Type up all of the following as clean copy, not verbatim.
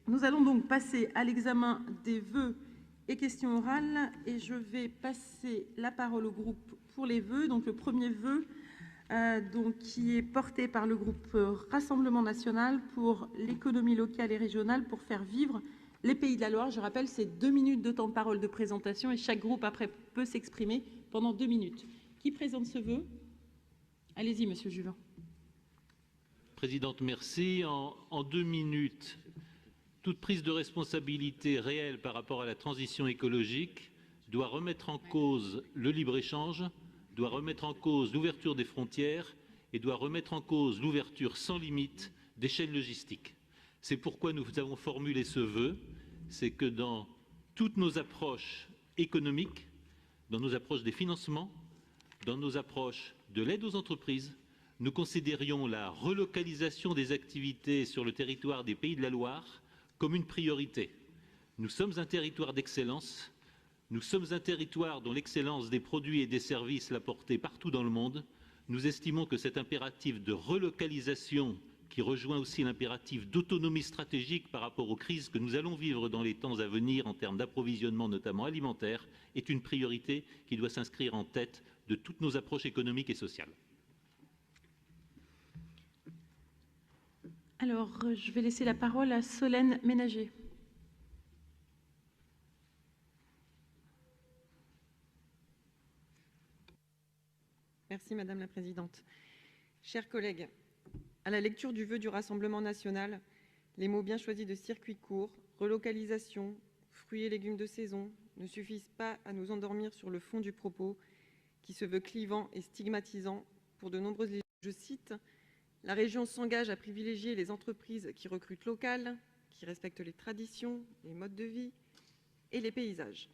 Nous allons donc passer à l'examen des vœux et questions orales, et je vais passer la parole au groupe pour les vœux. Donc le premier vœu, qui est porté par le groupe Rassemblement national pour l'économie locale et régionale pour faire vivre les Pays de la Loire. Je rappelle, c'est 2 minutes de temps de parole de présentation et chaque groupe après peut s'exprimer pendant 2 minutes. Qui présente ce vœu? Allez-y, Monsieur Juvin. Présidente, merci. En 2 minutes, toute prise de responsabilité réelle par rapport à la transition écologique doit remettre en cause le libre-échange, doit remettre en cause l'ouverture des frontières et doit remettre en cause l'ouverture sans limite des chaînes logistiques. C'est pourquoi nous avons formulé ce vœu, c'est que dans toutes nos approches économiques, dans nos approches des financements, dans nos approches de l'aide aux entreprises, nous considérions la relocalisation des activités sur le territoire des Pays de la Loire comme une priorité. Nous sommes un territoire d'excellence, nous sommes un territoire dont l'excellence des produits et des services l'a porté partout dans le monde. Nous estimons que cet impératif de relocalisation, qui rejoint aussi l'impératif d'autonomie stratégique par rapport aux crises que nous allons vivre dans les temps à venir en termes d'approvisionnement, notamment alimentaire, est une priorité qui doit s'inscrire en tête de toutes nos approches économiques et sociales. Alors, je vais laisser la parole à Solène Ménager. Merci Madame la Présidente. Chers collègues, à la lecture du vœu du Rassemblement national, les mots bien choisis de circuit court, relocalisation, fruits et légumes de saison ne suffisent pas à nous endormir sur le fond du propos qui se veut clivant et stigmatisant pour de nombreuses législations. Je cite: « La région s'engage à privilégier les entreprises qui recrutent local, qui respectent les traditions, les modes de vie et les paysages. »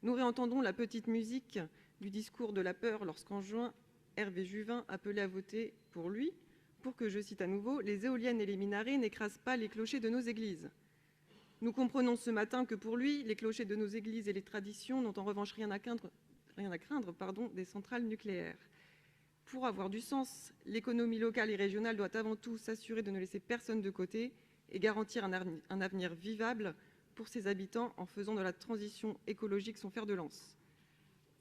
Nous réentendons la petite musique du discours de la peur lorsqu'en juin, Hervé Juvin appelait à voter pour lui, pour que, je cite à nouveau, « les éoliennes et les minarets n'écrasent pas les clochers de nos églises ». Nous comprenons ce matin que pour lui, les clochers de nos églises et les traditions n'ont en revanche rien à craindre des centrales nucléaires. Pour avoir du sens, l'économie locale et régionale doit avant tout s'assurer de ne laisser personne de côté et garantir un avenir vivable pour ses habitants en faisant de la transition écologique son fer de lance.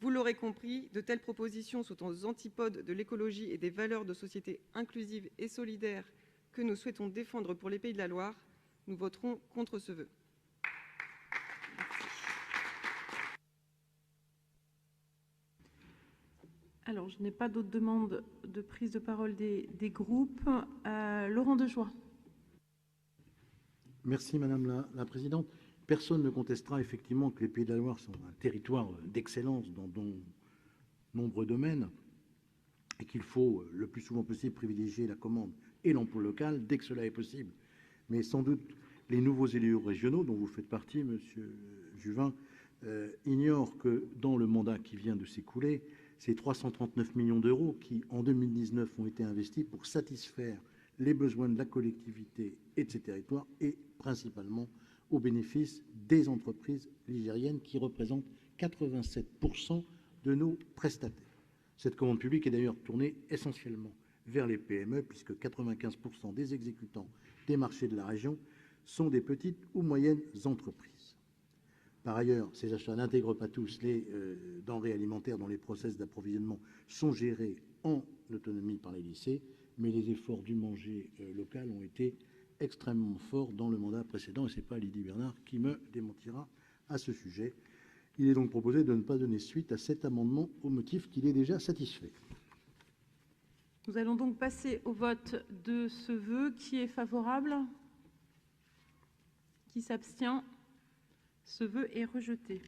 Vous l'aurez compris, de telles propositions sont aux antipodes de l'écologie et des valeurs de société inclusive et solidaire que nous souhaitons défendre pour les Pays de la Loire. Nous voterons contre ce vœu. Alors, je n'ai pas d'autres demandes de prise de parole des groupes. Laurent Dejoie. Merci Madame la Présidente. Personne ne contestera effectivement que les Pays de la Loire sont un territoire d'excellence dans de nombreux domaines et qu'il faut le plus souvent possible privilégier la commande et l'emploi local dès que cela est possible. Mais sans doute les nouveaux élus régionaux dont vous faites partie, Monsieur Juvin, ignorent que dans le mandat qui vient de s'écouler, ces 339 millions d'euros qui, en 2019, ont été investis pour satisfaire les besoins de la collectivité et de ses territoires et principalement au bénéfice des entreprises ligériennes qui représentent 87% de nos prestataires. Cette commande publique est d'ailleurs tournée essentiellement vers les PME puisque 95% des exécutants des marchés de la région sont des petites ou moyennes entreprises. Par ailleurs, ces achats n'intègrent pas tous les denrées alimentaires dont les process d'approvisionnement sont gérés en autonomie par les lycées, mais les efforts du manger local ont été extrêmement forts dans le mandat précédent, et ce n'est pas Lydie Bernard qui me démentira à ce sujet. Il est donc proposé de ne pas donner suite à cet amendement au motif qu'il est déjà satisfait. Nous allons donc passer au vote de ce vœu. Qui est favorable? Qui s'abstient? Ce vœu est rejeté.